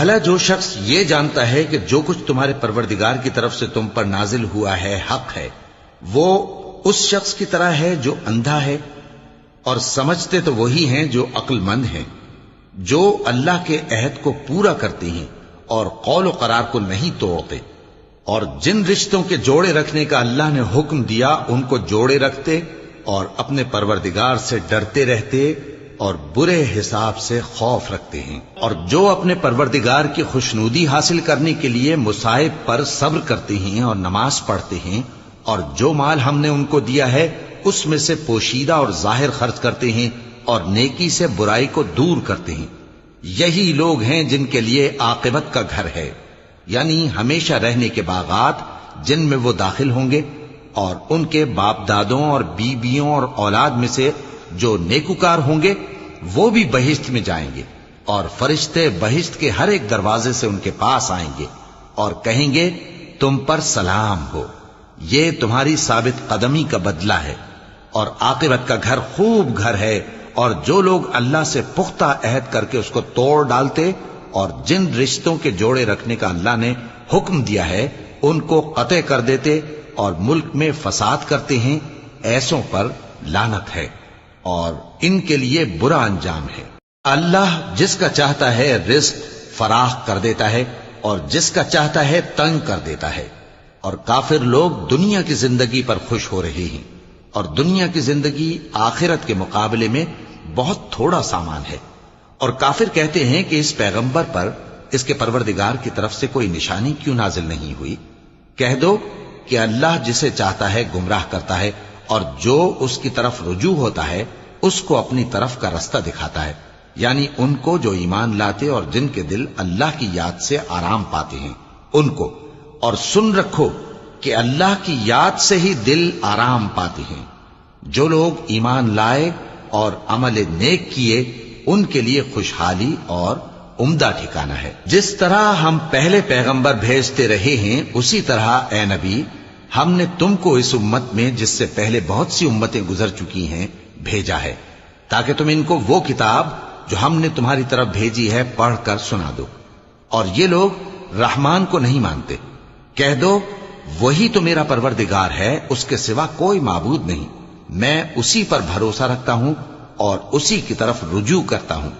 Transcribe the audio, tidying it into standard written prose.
بھلا جو شخص یہ جانتا ہے کہ جو کچھ تمہارے پروردگار کی طرف سے تم پر نازل ہوا ہے حق ہے، وہ اس شخص کی طرح ہے جو اندھا ہے، اور سمجھتے تو وہی ہیں جو عقل مند ہیں، جو اللہ کے عہد کو پورا کرتے ہیں اور قول و قرار کو نہیں توڑتے، اور جن رشتوں کے جوڑے رکھنے کا اللہ نے حکم دیا ان کو جوڑے رکھتے، اور اپنے پروردگار سے ڈرتے رہتے اور برے حساب سے خوف رکھتے ہیں، اور جو اپنے پروردگار کی خوشنودی حاصل کرنے کے لیے مصائب پر صبر کرتے ہیں اور نماز پڑھتے ہیں، اور جو مال ہم نے ان کو دیا ہے اس میں سے پوشیدہ اور ظاہر خرچ کرتے ہیں اور نیکی سے برائی کو دور کرتے ہیں، یہی لوگ ہیں جن کے لیے عاقبت کا گھر ہے، یعنی ہمیشہ رہنے کے باغات جن میں وہ داخل ہوں گے، اور ان کے باپ دادوں اور بیویوں اور اولاد میں سے جو نیکوکار ہوں گے وہ بھی بہشت میں جائیں گے، اور فرشتے بہشت کے ہر ایک دروازے سے ان کے پاس آئیں گے اور کہیں گے تم پر سلام ہو، یہ تمہاری ثابت قدمی کا بدلہ ہے، اور عاقبت کا گھر خوب گھر ہے، اور جو لوگ اللہ سے پختہ عہد کر کے اس کو توڑ ڈالتے اور جن رشتوں کے جوڑے رکھنے کا اللہ نے حکم دیا ہے ان کو قطع کر دیتے اور ملک میں فساد کرتے ہیں، ایسوں پر لعنت ہے اور ان کے لیے برا انجام ہے۔ اللہ جس کا چاہتا ہے رزق فراخ کر دیتا ہے اور جس کا چاہتا ہے تنگ کر دیتا ہے، اور کافر لوگ دنیا کی زندگی پر خوش ہو رہے ہیں، اور دنیا کی زندگی آخرت کے مقابلے میں بہت تھوڑا سامان ہے۔ اور کافر کہتے ہیں کہ اس پیغمبر پر اس کے پروردگار کی طرف سے کوئی نشانی کیوں نازل نہیں ہوئی؟ کہہ دو کہ اللہ جسے چاہتا ہے گمراہ کرتا ہے، اور جو اس کی طرف رجوع ہوتا ہے اس کو اپنی طرف کا رستہ دکھاتا ہے، یعنی ان کو جو ایمان لاتے اور جن کے دل اللہ کی یاد سے آرام پاتے ہیں ان کو۔ اور سن رکھو کہ اللہ کی یاد سے ہی دل آرام پاتے ہیں۔ جو لوگ ایمان لائے اور عمل نیک کیے ان کے لیے خوشحالی اور عمدہ ٹھکانہ ہے۔ جس طرح ہم پہلے پیغمبر بھیجتے رہے ہیں اسی طرح اے نبی ہم نے تم کو اس امت میں جس سے پہلے بہت سی امتیں گزر چکی ہیں بھیجا ہے، تاکہ تم ان کو وہ کتاب جو ہم نے تمہاری طرف بھیجی ہے پڑھ کر سنا دو۔ اور یہ لوگ رحمان کو نہیں مانتے۔ کہہ دو وہی تو میرا پروردگار ہے، اس کے سوا کوئی معبود نہیں، میں اسی پر بھروسہ رکھتا ہوں اور اسی کی طرف رجوع کرتا ہوں۔